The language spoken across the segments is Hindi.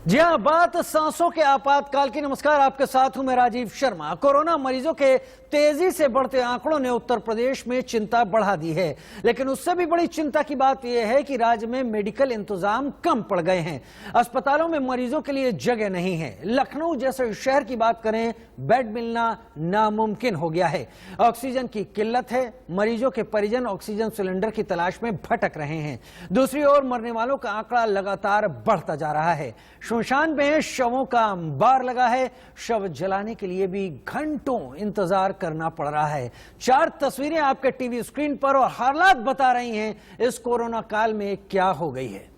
जी हाँ, बात सांसों के आपातकाल की। नमस्कार, आपके साथ हूं मैं राजीव शर्मा। कोरोना मरीजों के तेजी से बढ़ते आंकड़ों ने उत्तर प्रदेश में चिंता बढ़ा दी है, लेकिन उससे भी बड़ी चिंता की बात यह है कि राज्य में मेडिकल इंतजाम कम पड़ गए हैं। अस्पतालों में मरीजों के लिए जगह नहीं है। लखनऊ जैसे शहर की बात करें, बेड मिलना नामुमकिन हो गया है। ऑक्सीजन की किल्लत है। मरीजों के परिजन ऑक्सीजन सिलेंडर की तलाश में भटक रहे हैं। दूसरी ओर मरने वालों का आंकड़ा लगातार बढ़ता जा रहा है। शमशान में शवों का अंबार लगा है। शव जलाने के लिए भी घंटों इंतजार करना पड़ रहा है। 4 तस्वीरें आपके टीवी स्क्रीन पर और हालात बता रही हैं इस कोरोना काल में क्या हो गई है।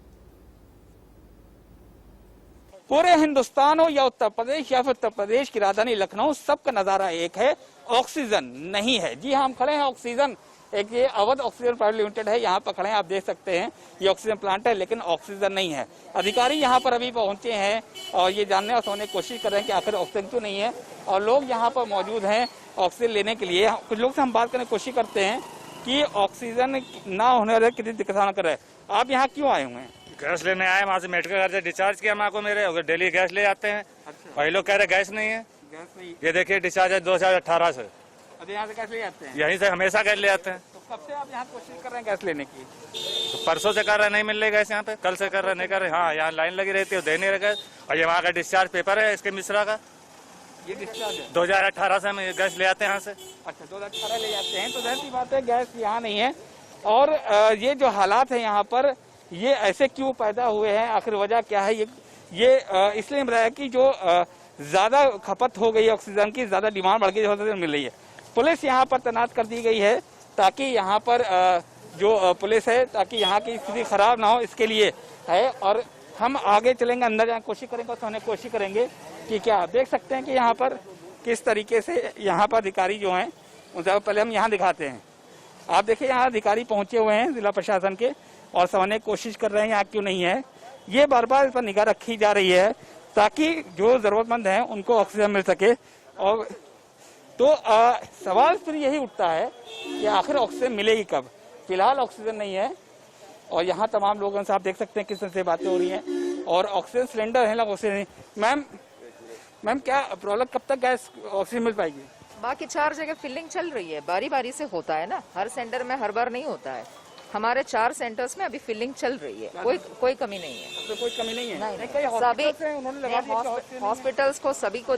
पूरे हिंदुस्तान हो या उत्तर प्रदेश या फिर उत्तर प्रदेश की राजधानी लखनऊ, सबका नजारा एक है, ऑक्सीजन नहीं है। जी हाँ, हम खड़े हैं ऑक्सीजन, एक ये अवध ऑक्सीजन प्राइवेट लिमिटेड है, यहाँ पर खड़े हैं। आप देख सकते हैं ये ऑक्सीजन प्लांट है, लेकिन ऑक्सीजन नहीं है। अधिकारी यहाँ पर अभी पहुंचे हैं और ये जानने और समझने की कोशिश कर रहे हैं कि आखिर ऑक्सीजन क्यों नहीं है, और लोग यहाँ पर मौजूद हैं ऑक्सीजन लेने के लिए। कुछ लोग से हम बात करने की कोशिश करते हैं कि ऑक्सीजन ना होने वाले कितनी दिक्कत ना करे। आप यहाँ क्यों आए हुए हैं? गैस लेने आए, वहाँ से मेडिकल घर से डिस्चार्ज किया माँ को मेरे, और डेली गैस ले जाते हैं। अच्छा। वही लोग कह रहे गैस नहीं है। गैस नहीं? ये देखिए डिस्चार्ज है 2018 से। अभी यहाँ से गैस ले जाते हैं? यहीं से हमेशा गैस ले जाते हैं। तो कब से आप यहाँ कोशिश कर रहे हैं गैस लेने की? तो परसों से कर रहे नहीं मिल रही गैस यहाँ पे, कल से कर रहे नहीं कर रहे। हाँ, यहाँ लाइन लगी रहती है, दे नहीं रहे गैस। और ये वहाँ का डिस्चार्ज पेपर है इसके मिश्रा का, ये डिस्चार्ज है 2018 से हम गैस ले आते हैं यहाँ से। अच्छा, 2018 ले जाते हैं, तो जाहिर सी बात है गैस यहाँ नहीं है। और ये जो हालात है यहाँ पर, ये ऐसे क्यों पैदा हुए हैं, आखिर वजह क्या है? ये इसलिए मिल रहा है कि जो ज्यादा खपत हो गई ऑक्सीजन की, ज्यादा डिमांड बढ़ गई, ऑक्सीजन मिल रही है। पुलिस यहाँ पर तैनात कर दी गई है ताकि यहाँ पर जो पुलिस है, ताकि यहाँ की स्थिति खराब ना हो, इसके लिए है। और हम आगे चलेंगे, अंदर जाने की कोशिश करेंगे और समझने की कोशिश करेंगे कि क्या देख सकते हैं कि यहाँ पर किस तरीके से यहाँ पर अधिकारी जो हैं, उनसे पहले हम यहाँ दिखाते हैं। आप देखिए यहाँ अधिकारी पहुंचे हुए हैं जिला प्रशासन के, और समझने की कोशिश कर रहे हैं यहाँ क्यों नहीं है। ये बार बार इस पर निगाह रखी जा रही है ताकि जो जरूरतमंद हैं उनको ऑक्सीजन मिल सके। और तो सवाल फिर यही उठता है कि आखिर ऑक्सीजन मिलेगी कब? फिलहाल ऑक्सीजन नहीं है, और यहाँ तमाम लोगों से आप देख सकते हैं किस तरह से बातें हो रही हैं। और ऑक्सीजन सिलेंडर है ना, ऑक्सीजन। मैम क्या प्रॉब्लम, कब तक गैस ऑक्सीजन मिल पाएगी? बाकी 4 जगह फिलिंग चल रही है, बारी बारी से होता है ना, हर सेंटर में हर बार नहीं होता है। हमारे 4 सेंटर्स में अभी फिलिंग चल रही है, कोई कमी नहीं है। तो कोई कमी नहीं है? नहीं, सभी हॉस्पिटल्स को सभी को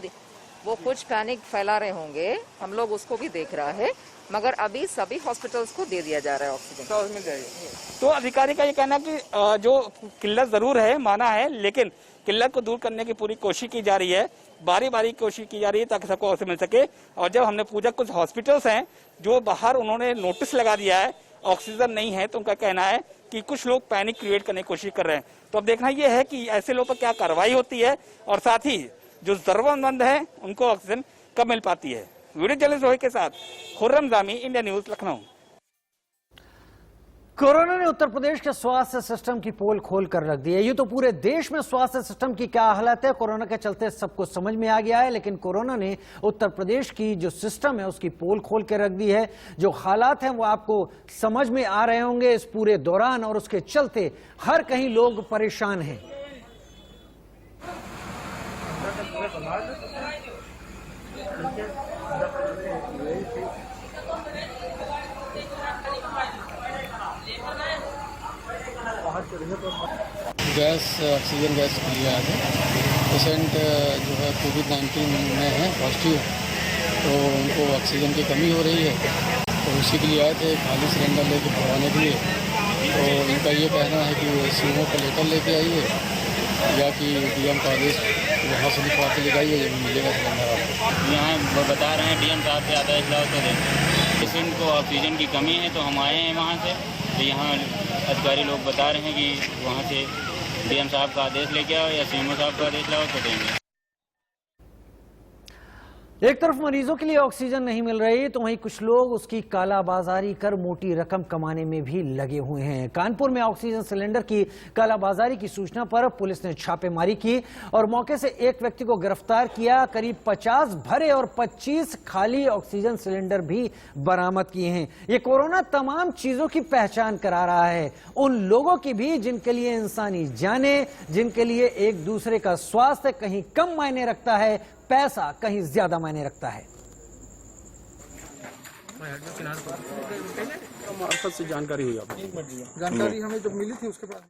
वो कुछ पैनिक फैला रहे होंगे, हम लोग उसको भी देख रहा है, मगर अभी सभी हॉस्पिटल्स को दे दिया जा रहा है ऑक्सीजन। मिल जाएगी। तो अधिकारी का ये कहना है कि जो किल्लत जरूर है, माना है, लेकिन किल्लत को दूर करने की पूरी कोशिश की जा रही है, बारी बारी कोशिश की जा रही है ताकि सबको ऑक्सीजन मिल सके। और जब हमने पूछा, कुछ हॉस्पिटल्स हैं जो बाहर उन्होंने नोटिस लगा दिया है ऑक्सीजन नहीं है, तो उनका कहना है कि कुछ लोग पैनिक क्रिएट करने की कोशिश कर रहे हैं। तो अब देखना यह है कि ऐसे लोगों पर क्या कार्रवाई होती है, और साथ ही जो जरूरतमंद है उनको ऑक्सीजन कब मिल पाती है। वीडियो जर्नलिस्ट रोहित के साथ Khurram Jami, India news, Lucknow. Corona ने उत्तर प्रदेश के स्वास्थ्य सिस्टम की पोल खोल कर रख दी है। ये तो पूरे देश में स्वास्थ्य सिस्टम की क्या हालत है, कोरोना के चलते सबको समझ में आ गया है, लेकिन कोरोना ने उत्तर प्रदेश की जो सिस्टम है उसकी पोल खोल के रख दी है। जो हालात हैं वो आपको समझ में आ रहे होंगे इस पूरे दौरान, और उसके चलते हर कहीं लोग परेशान हैं। गैस, ऑक्सीजन गैस के लिए आए थे। पेशेंट जो है कोविड-19 में है पॉजिटिव, तो उनको ऑक्सीजन की कमी हो रही है, तो उसी के लिए आए थे खाली सिलेंडर लेके भरवाने के लिए। तो इनका ये कहना है कि सीएमओ का लेटर लेके आइए, या कि डीएम का आदेश वहाँ से लिखवा के ले जाइए, मिलेगा सिलेंडर आपको। यहाँ बता रहे हैं डीएम साहब से आदेश लाओ तो दें। पेशेंट को ऑक्सीजन की कमी है, तो हम आए हैं वहाँ से, तो यहाँ अधिकारी लोग बता रहे हैं कि वहाँ से डीएम साहब का आदेश लेके आओ या सीएमओ साहब का आदेश लाओ तो देंगे। एक तरफ मरीजों के लिए ऑक्सीजन नहीं मिल रही तो वहीं कुछ लोग उसकी कालाबाजारी कर मोटी रकम कमाने में भी लगे हुए हैं। कानपुर में ऑक्सीजन सिलेंडर की कालाबाजारी की सूचना पर पुलिस ने छापेमारी की और मौके से एक व्यक्ति को गिरफ्तार किया। करीब 50 भरे और 25 खाली ऑक्सीजन सिलेंडर भी बरामद किए हैं। ये कोरोना तमाम चीजों की पहचान करा रहा है, उन लोगों की भी जिनके लिए इंसानी जानें, जिनके लिए एक दूसरे का स्वास्थ्य कहीं कम मायने रखता है, पैसा कहीं ज्यादा मायने रखता है। मार्फत से जानकारी हुई आपको? जानकारी हमें जब मिली थी उसके बाद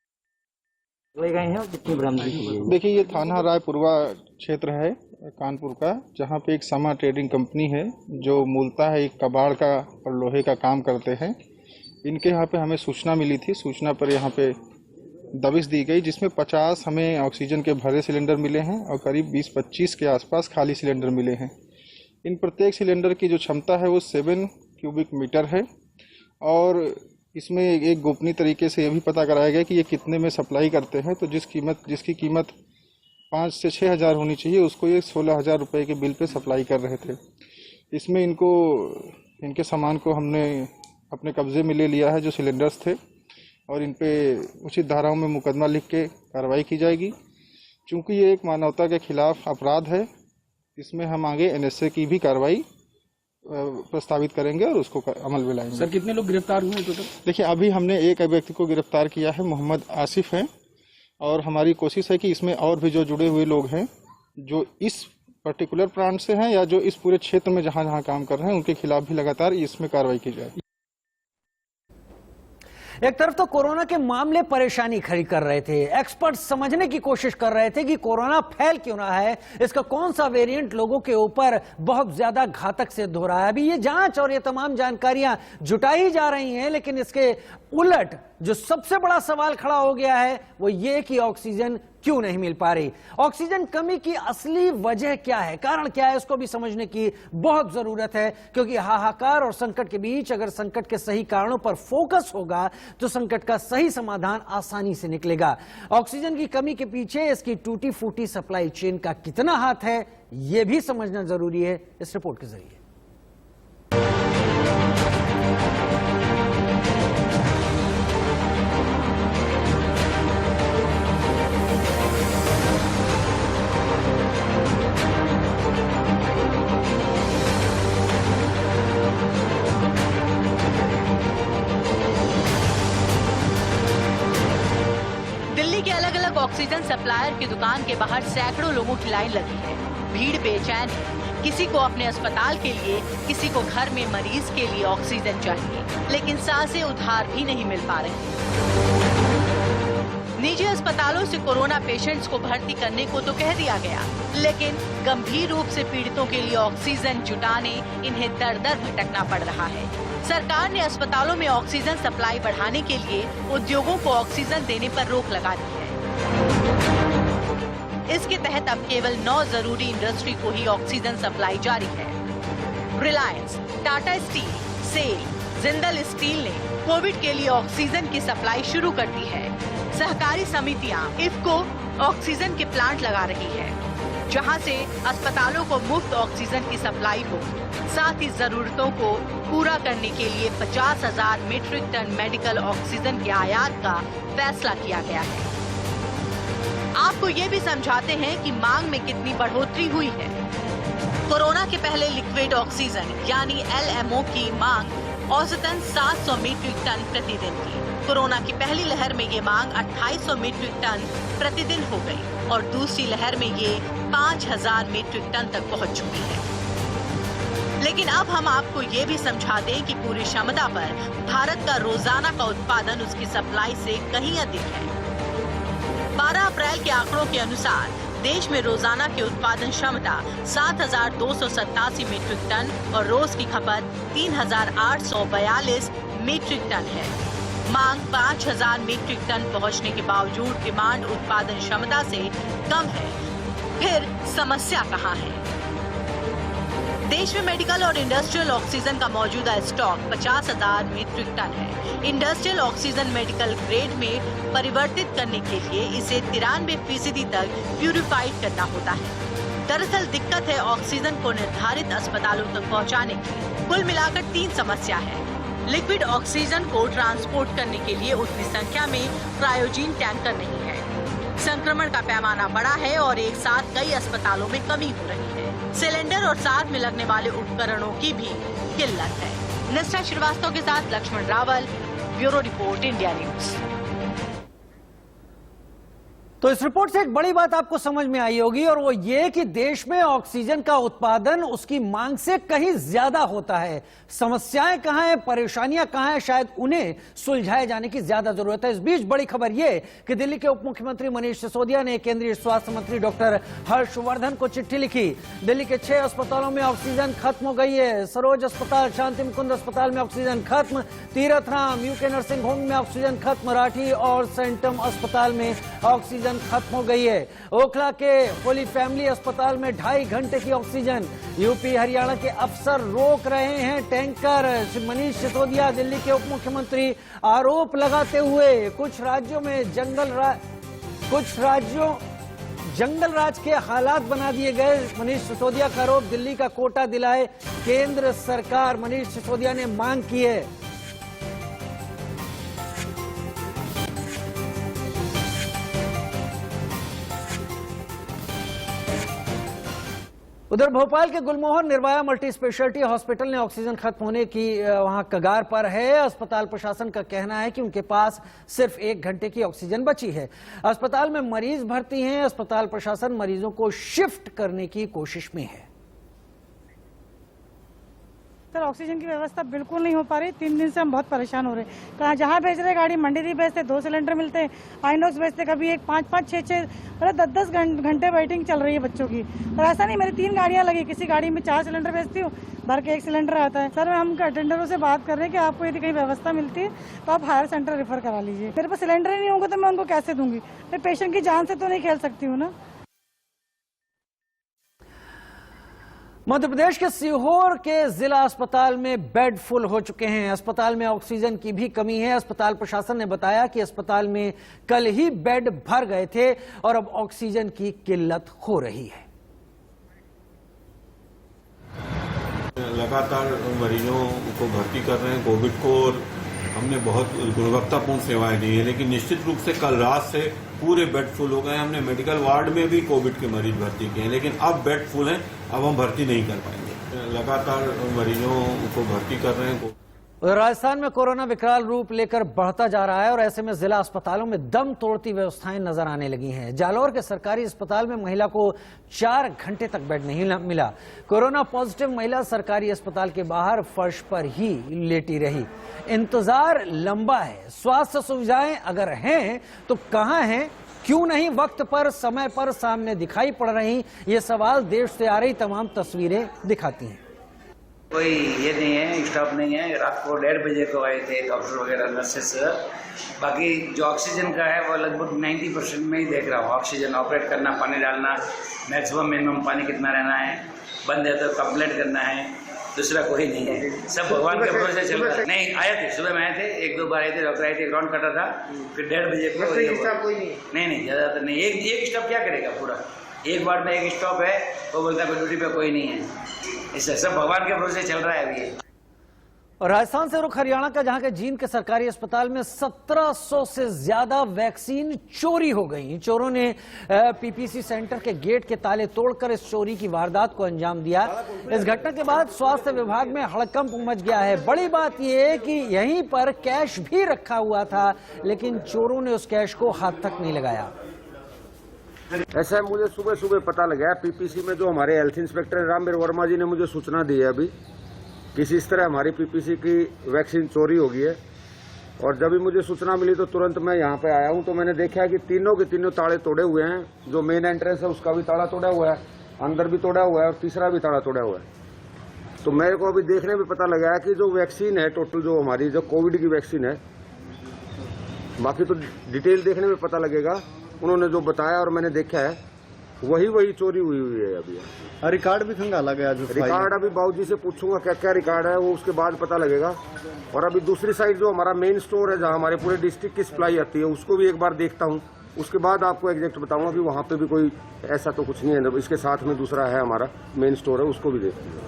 ले गए हैं और कितनी बरामदगी की है? देखिए, ये थाना रायपुरवा क्षेत्र है कानपुर का, जहाँ पे एक समा ट्रेडिंग कंपनी है जो मूलतः एक कबाड़ का और लोहे का काम करते हैं। इनके यहाँ पे हमें सूचना मिली थी। सूचना पर यहाँ पे दबिश दी गई, जिसमें 50 हमें ऑक्सीजन के भरे सिलेंडर मिले हैं और करीब 20-25 के आसपास खाली सिलेंडर मिले हैं। इन प्रत्येक सिलेंडर की जो क्षमता है वो 7 क्यूबिक मीटर है और इसमें एक गोपनीय तरीके से ये भी पता कराया गया कि ये कितने में सप्लाई करते हैं। तो जिसकी कीमत 5 से 6 हज़ार होनी चाहिए, उसको ये 16,000 रुपये के बिल पे सप्लाई कर रहे थे। इसमें इनके सामान को हमने अपने कब्जे में ले लिया है, जो सिलेंडर्स थे, और इन पे उचित धाराओं में मुकदमा लिख के कार्रवाई की जाएगी। चूँकि ये एक मानवता के खिलाफ अपराध है, इसमें हम आगे NSA की भी कार्रवाई प्रस्तावित करेंगे और उसको अमल में लाएंगे। सर, कितने लोग गिरफ्तार हुए हैं टोटल? देखिए, अभी हमने एक व्यक्ति को गिरफ्तार किया है, मोहम्मद आसिफ हैं, और हमारी कोशिश है कि इसमें और भी जो जुड़े हुए लोग हैं, जो इस पर्टिकुलर प्लांट से हैं या जो इस पूरे क्षेत्र में जहाँ जहाँ काम कर रहे हैं, उनके खिलाफ भी लगातार इसमें कार्रवाई की जाए। एक तरफ तो कोरोना के मामले परेशानी खड़ी कर रहे थे, एक्सपर्ट समझने की कोशिश कर रहे थे कि कोरोना फैल क्यों रहा है, इसका कौन सा वेरिएंट लोगों के ऊपर बहुत ज्यादा घातक सिद्ध हो रहा है। अभी ये जांच और ये तमाम जानकारियां जुटाई जा रही हैं, लेकिन इसके उलट जो सबसे बड़ा सवाल खड़ा हो गया है वो ये कि ऑक्सीजन क्यों नहीं मिल पा रही। ऑक्सीजन कमी की असली वजह क्या है, कारण क्या है, इसको भी समझने की बहुत जरूरत है, क्योंकि हाहाकार और संकट के बीच अगर संकट के सही कारणों पर फोकस होगा तो संकट का सही समाधान आसानी से निकलेगा। ऑक्सीजन की कमी के पीछे इसकी टूटी फूटी सप्लाई चेन का कितना हाथ है, यह भी समझना जरूरी है इस रिपोर्ट के जरिए। ऑक्सीजन सप्लायर की दुकान के बाहर सैकड़ों लोगों की लाइन लगी है। भीड़ बेचैन है, किसी को अपने अस्पताल के लिए, किसी को घर में मरीज के लिए ऑक्सीजन चाहिए, लेकिन सांसें उधार भी नहीं मिल पा रही। निजी अस्पतालों से कोरोना पेशेंट्स को भर्ती करने को तो कह दिया गया, लेकिन गंभीर रूप से पीड़ितों के लिए ऑक्सीजन जुटाने इन्हें दर-दर भटकना पड़ रहा है। सरकार ने अस्पतालों में ऑक्सीजन सप्लाई बढ़ाने के लिए उद्योगों को ऑक्सीजन देने पर रोक लगा दी है। इसके तहत अब केवल 9 जरूरी इंडस्ट्री को ही ऑक्सीजन सप्लाई जारी है। Reliance, Tata Steel, SAIL, Jindal Steel ने कोविड के लिए ऑक्सीजन की सप्लाई शुरू कर दी है। सहकारी समितियां इफको ऑक्सीजन के प्लांट लगा रही है, जहां से अस्पतालों को मुफ्त ऑक्सीजन की सप्लाई हो। साथ ही जरूरतों को पूरा करने के लिए 50,000 मीट्रिक टन मेडिकल ऑक्सीजन के आयात का फैसला किया गया है। आपको ये भी समझाते हैं कि मांग में कितनी बढ़ोतरी हुई है। कोरोना के पहले लिक्विड ऑक्सीजन यानी LMO की मांग औसतन 700 मीट्रिक टन प्रतिदिन थी। कोरोना की पहली लहर में ये मांग 2800 मीट्रिक टन प्रतिदिन हो गई और दूसरी लहर में ये 5000 मीट्रिक टन तक पहुंच चुकी है। लेकिन अब हम आपको ये भी समझा दें कि पूरी क्षमता पर भारत का रोजाना का उत्पादन उसकी सप्लाई से कहीं अधिक है। 12 अप्रैल के आंकड़ों के अनुसार देश में रोजाना की उत्पादन क्षमता 7,287 मीट्रिक टन और रोज की खपत 3,842 मीट्रिक टन है। मांग 5,000 मीट्रिक टन पहुंचने के बावजूद डिमांड उत्पादन क्षमता से कम है। फिर समस्या कहां है? देश में मेडिकल और इंडस्ट्रियल ऑक्सीजन का मौजूदा स्टॉक 50,000 मीट्रिक टन है। इंडस्ट्रियल ऑक्सीजन मेडिकल ग्रेड में परिवर्तित करने के लिए इसे 93% तक प्यूरिफाइड करना होता है। दरअसल दिक्कत है ऑक्सीजन को निर्धारित अस्पतालों तक पहुंचाने की। कुल मिलाकर 3 समस्या है। लिक्विड ऑक्सीजन को ट्रांसपोर्ट करने के लिए उतनी संख्या में क्रायोजीन टैंकर नहीं है। संक्रमण का पैमाना बड़ा है और एक साथ कई अस्पतालों में कमी हो रही है। सिलेंडर और साथ में लगने वाले उपकरणों की भी किल्लत है। निष्ठा श्रीवास्तव के साथ Laxman Rawal, bureau report, India News. तो इस रिपोर्ट से एक बड़ी बात आपको समझ में आई होगी और वो ये कि देश में ऑक्सीजन का उत्पादन उसकी मांग से कहीं ज्यादा होता है। समस्याएं कहां हैं, परेशानियां कहां हैं, शायद उन्हें सुलझाए जाने की ज्यादा जरूरत है। इस बीच बड़ी खबर ये कि दिल्ली के उप मुख्यमंत्री मनीष सिसोदिया ने केंद्रीय स्वास्थ्य मंत्री डॉक्टर हर्षवर्धन को चिट्ठी लिखी। दिल्ली के 6 अस्पतालों में ऑक्सीजन खत्म हो गई है। सरोज अस्पताल, शांति मुकुंद अस्पताल में ऑक्सीजन खत्म, Tirath Ram, UK nursing home में ऑक्सीजन खत्म, मराठी और सेंटम अस्पताल में ऑक्सीजन खत्म हो गई है। ओखला के होली फैमिली अस्पताल में 2.5 घंटे की ऑक्सीजन। यूपी हरियाणा के अफसर रोक रहे हैं टैंकर। मनीष सिसोदिया दिल्ली के उप मुख्यमंत्री आरोप लगाते हुए कुछ राज्यों जंगल राज के हालात बना दिए गए। मनीष सिसोदिया का आरोप, दिल्ली का कोटा दिलाए केंद्र सरकार। मनीष सिसोदिया ने मांग की है। उधर भोपाल के गुलमोहर निर्भया मल्टी स्पेशलिटी हॉस्पिटल ने ऑक्सीजन खत्म होने की वहां कगार पर है। अस्पताल प्रशासन का कहना है कि उनके पास सिर्फ 1 घंटे की ऑक्सीजन बची है। अस्पताल में मरीज भर्ती हैं। अस्पताल प्रशासन मरीजों को शिफ्ट करने की कोशिश में है। सर ऑक्सीजन की व्यवस्था बिल्कुल नहीं हो पा रही। 3 दिन से हम बहुत परेशान हो रहे हैं। कहाँ जहाँ भेज रहे गाड़ी, मंडी नहीं भेजते, 2 सिलेंडर मिलते हैं, आइनॉक्स भेजते, कभी 5-5, 6-6 मतलब 10-10 घंटे वेटिंग चल रही है बच्चों की। और ऐसा नहीं, मेरी 3 गाड़ियाँ लगी, किसी गाड़ी में 4 सिलेंडर भेजती हूँ, भर के 1 सिलेंडर आता है। सर हम अटेंडरों से बात कर रहे हैं कि आपको यदि कहीं व्यवस्था मिलती है तो आप हायर सेंटर रेफर करा लीजिए। मेरे पास सिलेंडर ही नहीं होगा तो मैं उनको कैसे दूंगी? मैं पेशेंट की जान से तो नहीं खेल सकती हूँ ना। मध्य प्रदेश के सीहोर के जिला अस्पताल में बेड फुल हो चुके हैं। अस्पताल में ऑक्सीजन की भी कमी है। अस्पताल प्रशासन ने बताया कि अस्पताल में कल ही बेड भर गए थे और अब ऑक्सीजन की किल्लत हो रही है। लगातार मरीजों को भर्ती कर रहे हैं कोविड को, और हमने बहुत गुणवत्तापूर्ण सेवाएं दी है, लेकिन निश्चित रूप से कल रात से पूरे बेड फुल हो गए। हमने मेडिकल वार्ड में भी कोविड के मरीज भर्ती किए हैं, लेकिन अब बेड फुल हैं, अब हम भर्ती नहीं कर पाएंगे। लगातार मरीजों को भर्ती कर रहे हैं। राजस्थान में कोरोना विकराल रूप लेकर बढ़ता जा रहा है और ऐसे में जिला अस्पतालों में दम तोड़ती व्यवस्थाएं नजर आने लगी हैं। जालौर के सरकारी अस्पताल में महिला को 4 घंटे तक बेड नहीं मिला। कोरोना पॉजिटिव महिला सरकारी अस्पताल के बाहर फर्श पर ही लेटी रही। इंतजार लंबा है। स्वास्थ्य सुविधाएं अगर हैं तो कहां हैं, क्यों नहीं वक्त पर, समय पर सामने दिखाई पड़ रही? ये सवाल देश से आ रही तमाम तस्वीरें दिखाती हैं। कोई ये नहीं है, स्टाफ नहीं है। रात को 1:30 बजे को आए थे डॉक्टर वगैरह, नर्सेस। बाकी जो ऑक्सीजन का है वो लगभग 90% में ही देख रहा हूँ। ऑक्सीजन ऑपरेट करना, पानी डालना, मैक्सिमम मिनिमम पानी कितना रहना है, बंद है तो कंप्लेंट करना है, दूसरा कोई नहीं है। सब भगवान के भरोसे चल रहा है। नहीं आए थे, सुबह में आए थे, 1-2 बार आए थे, डॉक्टर आए थे, एक राउंड कटा था, फिर 1:30 बजे को नहीं ज़्यादातर नहीं। एक स्टॉप क्या करेगा पूरा? एक वार्ड में एक स्टॉप है, वो बोलता है ड्यूटी पे कोई नहीं है। इससे सब भगवान के भरोसे चल रहा है अभी। और राजस्थान से रुख हरियाणा का, जहां के जींद के सरकारी अस्पताल में 1700 से ज्यादा वैक्सीन चोरी हो गई। चोरों ने पीपीसी सेंटर के गेट के ताले तोड़कर इस चोरी की वारदात को अंजाम दिया। इस घटना के बाद स्वास्थ्य विभाग में हड़कंप मच गया है। बड़ी बात यह है कि यहीं पर कैश भी रखा हुआ था, लेकिन चोरों ने उस कैश को हाथ तक नहीं लगाया। ऐसा मुझे सुबह पता लगा पीपीसी में, जो हमारे हेल्थ इंस्पेक्टर रामवीर वर्मा जी ने मुझे सूचना दी है अभी, किसी इस तरह हमारी पीपीसी की वैक्सीन चोरी हो गई है। और जब भी मुझे सूचना मिली तो तुरंत मैं यहाँ पे आया हूँ। तो मैंने देखा है कि तीनों के तीनों ताले तोड़े हुए हैं। जो मेन एंट्रेंस है उसका भी ताला तोड़ा हुआ है, अंदर भी तोड़ा हुआ है और तीसरा भी ताला तोड़ा हुआ है। तो मेरे को अभी देखने में पता लगा है कि जो वैक्सीन है टोटल, जो हमारी जो कोविड की वैक्सीन है, बाकी तो डिटेल देखने में पता लगेगा। उन्होंने जो बताया और मैंने देखा है वही चोरी हुई है। अभी रिकॉर्ड भी खंगाला गया। जो रिकॉर्ड अभी बाबूजी से पूछूंगा क्या क्या रिकॉर्ड है, वो उसके बाद पता लगेगा। और अभी दूसरी साइड जो हमारा मेन स्टोर है, जहाँ हमारे पूरे डिस्ट्रिक्ट की सप्लाई आती है, उसको भी एक बार देखता हूँ, उसके बाद आपको एग्जैक्ट बताऊंगा कि वहाँ पे भी कोई ऐसा तो कुछ नहीं है। इसके साथ में दूसरा है हमारा मेन स्टोर है, उसको भी देखिए।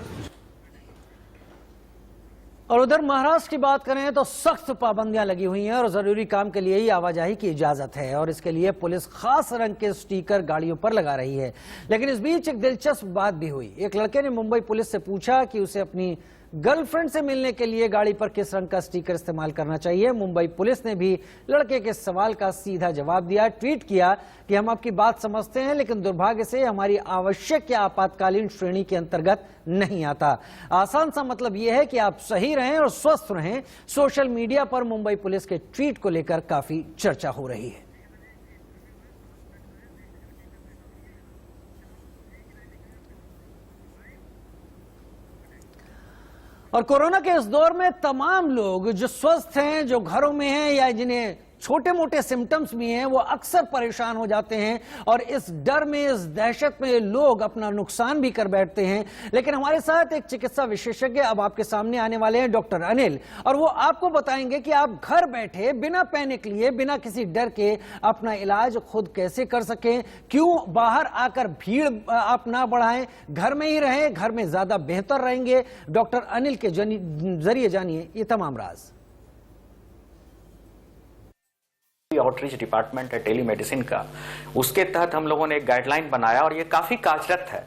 और उधर महाराष्ट्र की बात करें तो सख्त पाबंदियां लगी हुई हैं और जरूरी काम के लिए ही आवाजाही की इजाजत है और इसके लिए पुलिस खास रंग के स्टिकर गाड़ियों पर लगा रही है। लेकिन इस बीच एक दिलचस्प बात भी हुई। एक लड़के ने मुंबई पुलिस से पूछा कि उसे अपनी गर्लफ्रेंड से मिलने के लिए गाड़ी पर किस रंग का स्टिकर इस्तेमाल करना चाहिए। मुंबई पुलिस ने भी लड़के के सवाल का सीधा जवाब दिया, ट्वीट किया कि हम आपकी बात समझते हैं लेकिन दुर्भाग्य से हमारी आवश्यक या आपातकालीन श्रेणी के अंतर्गत नहीं आता। आसान सा मतलब यह है कि आप सही रहें और स्वस्थ रहें। सोशल मीडिया पर मुंबई पुलिस के ट्वीट को लेकर काफी चर्चा हो रही है। और कोरोना के इस दौर में तमाम लोग जो स्वस्थ हैं, जो घरों में हैं या जिन्हें छोटे मोटे सिम्टम्स भी हैं, वो अक्सर परेशान हो जाते हैं और इस डर में, इस दहशत में लोग अपना नुकसान भी कर बैठते हैं। लेकिन हमारे साथ एक चिकित्सा विशेषज्ञ अब आपके सामने आने वाले हैं, डॉक्टर अनिल, और वो आपको बताएंगे कि आप घर बैठे बिना पैनिक लिए, बिना किसी डर के अपना इलाज खुद कैसे कर सकें। क्यों बाहर आकर भीड़ आप ना बढ़ाएं, घर में ही रहें, घर में ज्यादा बेहतर रहेंगे। डॉक्टर अनिल के जरिए जानिए ये तमाम राज। आउटरीच डिपार्टमेंट है टेली मेडिसिन का, उसके तहत हम लोगों ने एक गाइडलाइन बनाया और ये काफी कारगर है।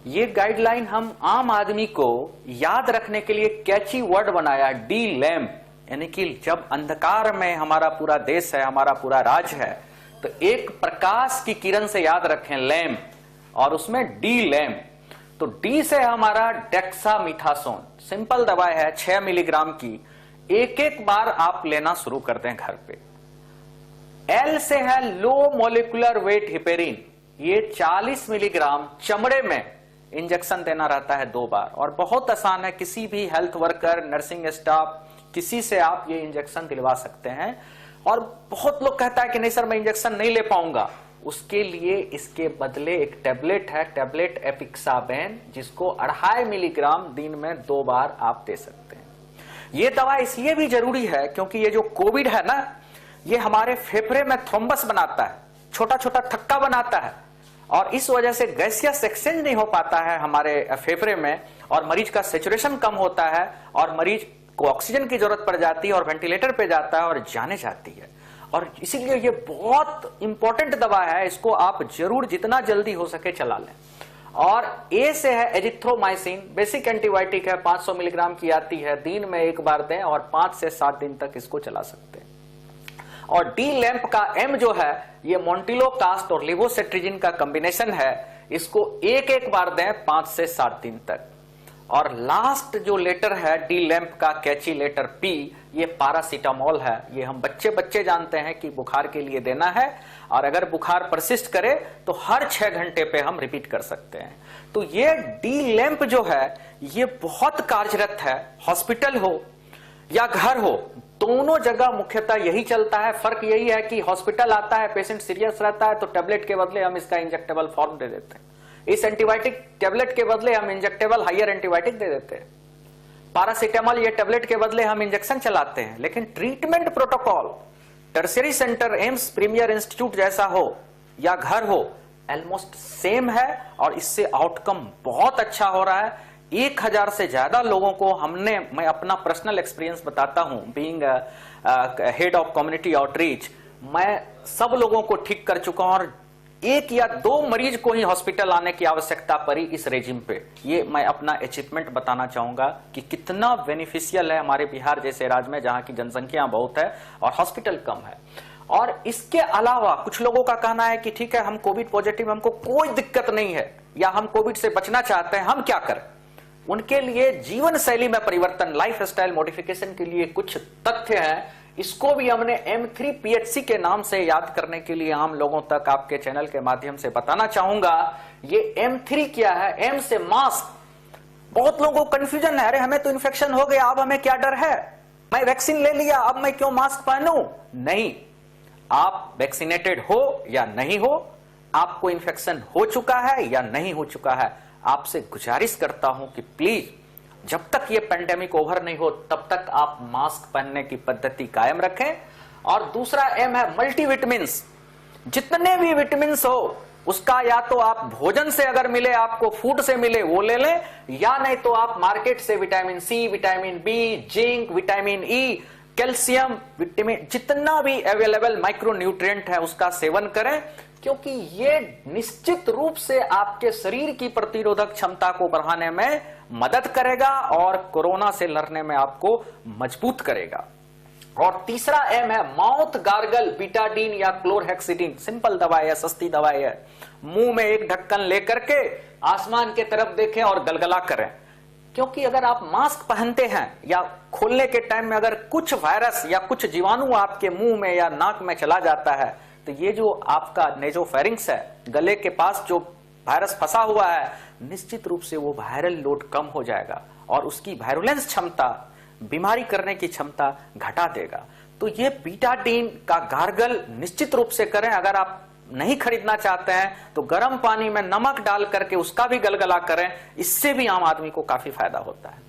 ये गाइडलाइन हम आम आदमी को याद रखने के लिए कैची वर्ड बनाया, डी लैम्प, यानी कि जब अंधकार में हमारा पूरा देश है, हमारा पूरा राज्य है, तो एक प्रकाश की किरण से याद रखें लैम्प, और उसमें डी लैम्प। तो डी से हमारा डेक्सामीथासोन, सिंपल दवा है 6 मिलीग्राम की, एक बार आप लेना शुरू कर दें घर पे। एल से है लो मोलिकुलर वेट हिपेरिन, ये 40 मिलीग्राम चमड़े में इंजेक्शन देना रहता है 2 बार, और बहुत आसान है, किसी भी हेल्थ वर्कर, नर्सिंग स्टाफ, किसी से आप ये इंजेक्शन दिलवा सकते हैं। और बहुत लोग कहता है कि नहीं सर मैं इंजेक्शन नहीं ले पाऊंगा, उसके लिए इसके बदले एक टैबलेट है, टैबलेट एपिक्साबेन, जिसको 2.5 मिलीग्राम दिन में 2 बार आप दे सकते हैं। ये दवा इसलिए भी जरूरी है क्योंकि ये जो कोविड है ना, ये हमारे फेफड़े में थ्रोम्बस बनाता है, छोटा छोटा थक्का बनाता है, और इस वजह से गैसियस एक्सचेंज नहीं हो पाता है हमारे फेफड़े में, और मरीज का सैचुरेशन कम होता है और मरीज को ऑक्सीजन की जरूरत पड़ जाती है और वेंटिलेटर पे जाता है और जाने जाती है। और इसीलिए ये बहुत इंपॉर्टेंट दवा है, इसको आप जरूर जितना जल्दी हो सके चला लें। और ए से है एजिथ्रोमाइसिन, बेसिक एंटीबायोटिक है, 500 मिलीग्राम की आती है, दिन में 1 बार दें और 5 से 7 दिन तक इसको चला सकते हैं। और डी लैम्प का एम जो है, ये मोंटिलोकास्ट और लिवोसेट्रिजिन का कॉम्बिनेशन है, इसको एक बार दें 5 से 7 दिन तक। और लास्ट जो लेटर है डी लैम्प का, कैची लेटर पी, ये पैरासीटामोल है। ये हम बच्चे जानते हैं कि बुखार के लिए देना है, और अगर बुखार परसिस्ट करे तो हर 6 घंटे पे हम रिपीट कर सकते हैं। तो ये डी लैम्प जो है ये बहुत कार्यरत है, हॉस्पिटल हो या घर हो, दोनों जगह मुख्यतः यही चलता है। फर्क यही है कि हॉस्पिटल आता है, पेशेंट सीरियस रहता है तो टैबलेट के बदले हम इसका इंजेक्टेबल फॉर्म दे देते हैं, इस एंटीबायोटिक टैबलेट के बदले हम इंजेक्टेबल हायर एंटीबायोटिक दे देते हैं, पैरासीटामोल ये टैबलेट के बदले हम इंजेक्शन चलाते हैं। लेकिन treatment protocol tertiary centre, AIIMS, premier institute जैसा हो या घर हो, ऑलमोस्ट सेम है, और इससे आउटकम बहुत अच्छा हो रहा है। 1000 से ज्यादा लोगों को हमने, मैं अपना पर्सनल एक्सपीरियंस बताता हूं, being head of community outreach, मैं सब लोगों को ठीक कर चुका हूं, और 1 या 2 मरीज को ही हॉस्पिटल आने की आवश्यकता पड़ी इस रेजिम पे। ये मैं अपना अचीवमेंट बताना चाहूंगा कि कितना बेनिफिशियल है हमारे बिहार जैसे राज्य में, जहां की जनसंख्या बहुत है और हॉस्पिटल कम है। और इसके अलावा कुछ लोगों का कहना है कि ठीक है हम कोविड पॉजिटिव, हमको कोई दिक्कत नहीं है, या हम कोविड से बचना चाहते हैं, हम क्या करें? उनके लिए जीवन शैली में परिवर्तन, लाइफ स्टाइल मॉडिफिकेशन के लिए कुछ तथ्य हैं। इसको भी हमने M3 PHC के नाम से याद करने के लिए आम लोगों तक आपके चैनल के माध्यम से बताना चाहूंगा। ये M3 क्या है? M से मास्क। बहुत लोगों को कंफ्यूजन है, अरे हमें तो इन्फेक्शन हो गया, अब हमें क्या डर है, मैं वैक्सीन ले लिया, अब मैं क्यों मास्क पहनूं? नहीं, आप वैक्सीनेटेड हो या नहीं हो, आपको इन्फेक्शन हो चुका है या नहीं हो चुका है, आपसे गुजारिश करता हूं कि प्लीज जब तक ये पेंडेमिक ओवर नहीं हो तब तक आप मास्क पहनने की पद्धति कायम रखें। और दूसरा एम है मल्टीविटामिन्स। जितने भी विटामिन हो उसका या तो आप भोजन से अगर मिले, आपको फूड से मिले वो ले लें, या नहीं तो आप मार्केट से vitamin C, vitamin B, zinc, vitamin E, calcium, vitamin जितना भी अवेलेबल माइक्रो न्यूट्रिएंट है उसका सेवन करें, क्योंकि ये निश्चित रूप से आपके शरीर की प्रतिरोधक क्षमता को बढ़ाने में मदद करेगा और कोरोना से लड़ने में आपको मजबूत करेगा। और तीसरा एम है माउथ गार्गल बीटाडीन या क्लोरहेक्सिडिन। सिंपल दवाई है, सस्ती दवाई है। मुंह में एक ढक्कन लेकर के आसमान के तरफ देखें और गलगला करें, क्योंकि अगर आप मास्क पहनते हैं या खोलने के टाइम में अगर कुछ वायरस या कुछ जीवाणु आपके मुंह में या नाक में चला जाता है तो ये जो आपका नेजोफेरिंक्स है, गले के पास जो वायरस फंसा हुआ है, निश्चित रूप से वो वायरल लोड कम हो जाएगा और उसकी वायरुलेंस क्षमता, बीमारी करने की क्षमता घटा देगा। तो ये बीटाडीन का गार्गल निश्चित रूप से करें। अगर आप नहीं खरीदना चाहते हैं तो गर्म पानी में नमक डाल करके उसका भी गलगला करें, इससे भी आम आदमी को काफी फायदा होता है।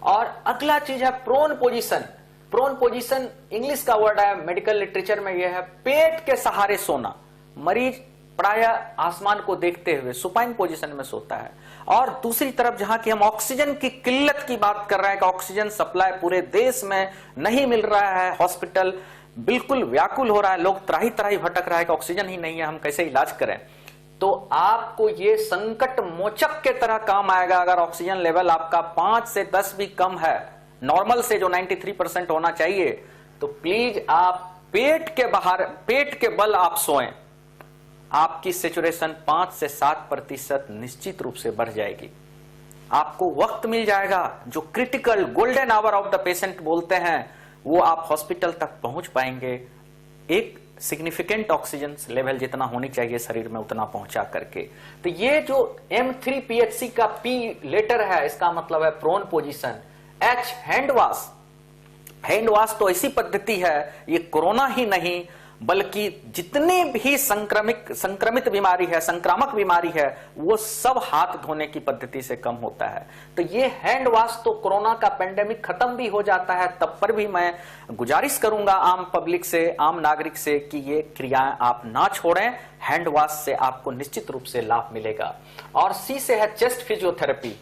और अगला चीज है prone position. Prone position English का वर्ड है, मेडिकल लिटरेचर में यह है पेट के सहारे सोना। मरीज प्रायः आसमान को देखते हुए सुपाइन पोजीशन में सोता है। और दूसरी तरफ जहां कि हम ऑक्सीजन की किल्लत की बात कर रहे हैं कि ऑक्सीजन सप्लाई पूरे देश में नहीं मिल रहा है, हॉस्पिटल बिल्कुल व्याकुल हो रहा है, लोग त्राही त्राही भटक रहा है कि ऑक्सीजन ही नहीं है, हम कैसे इलाज करें। तो आपको ये संकट मोचक के तरह काम आएगा अगर ऑक्सीजन लेवल आपका 5 से 10 भी कम है नॉर्मल से, जो 93% होना चाहिए, तो प्लीज आप पेट के बल आप सोएं। आपकी सेचुरेशन 5 से 7% निश्चित रूप से बढ़ जाएगी। आपको वक्त मिल जाएगा, जो critical golden hour of the patient बोलते हैं, वो आप हॉस्पिटल तक पहुंच पाएंगे एक सिग्निफिकेंट ऑक्सीजन लेवल जितना होनी चाहिए शरीर में उतना पहुंचा करके। तो ये जो M3PHC का P लेटर है, इसका मतलब है prone position. H hand wash. Hand wash तो ऐसी पद्धति है, ये कोरोना ही नहीं बल्कि जितनी भी संक्रमित बीमारी है, संक्रामक बीमारी है, वो सब हाथ धोने की पद्धति से कम होता है। तो ये हैंड वॉश तो कोरोना का पेंडेमिक खत्म भी हो जाता है तब पर भी मैं गुजारिश करूंगा आम पब्लिक से, आम नागरिक से कि ये क्रियाएं आप ना छोड़ें। हैंड वॉश से आपको निश्चित रूप से लाभ मिलेगा। और C से है चेस्ट फिजियोथेरेपी।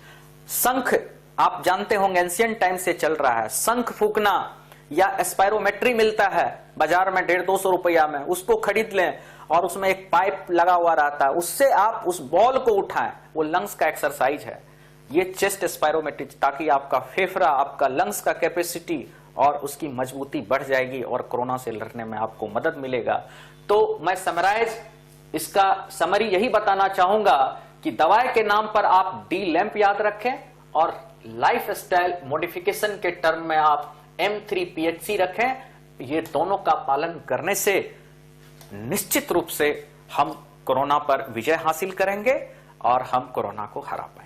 शंख आप जानते होंगे एंशिएंट टाइम से चल रहा है, शंख फूकना या एस्पायरोमेट्री मिलता है बाजार में 150-200 रुपया में, उसको खरीद लें और उसमें एक पाइप लगा हुआ रहता है, उससे आप उस बॉल को उठाएं, वो लंग्स का एक्सरसाइज है। ये चेस्ट एस्पायरोमेट्री, ताकि आपका फेफड़ा, आपका लंग्स का कैपेसिटी और उसकी मजबूती बढ़ जाएगी और कोरोना से लड़ने में आपको मदद मिलेगा। तो मैं समराइज इसका समरी यही बताना चाहूंगा कि दवाई के नाम पर आप डी लैंप याद रखें और लाइफ स्टाइल मॉडिफिकेशन के टर्म में आप M3PHC रखें। ये दोनों का पालन करने से निश्चित रूप से हम कोरोना पर विजय हासिल करेंगे और हम कोरोना को हरा पाएंगे।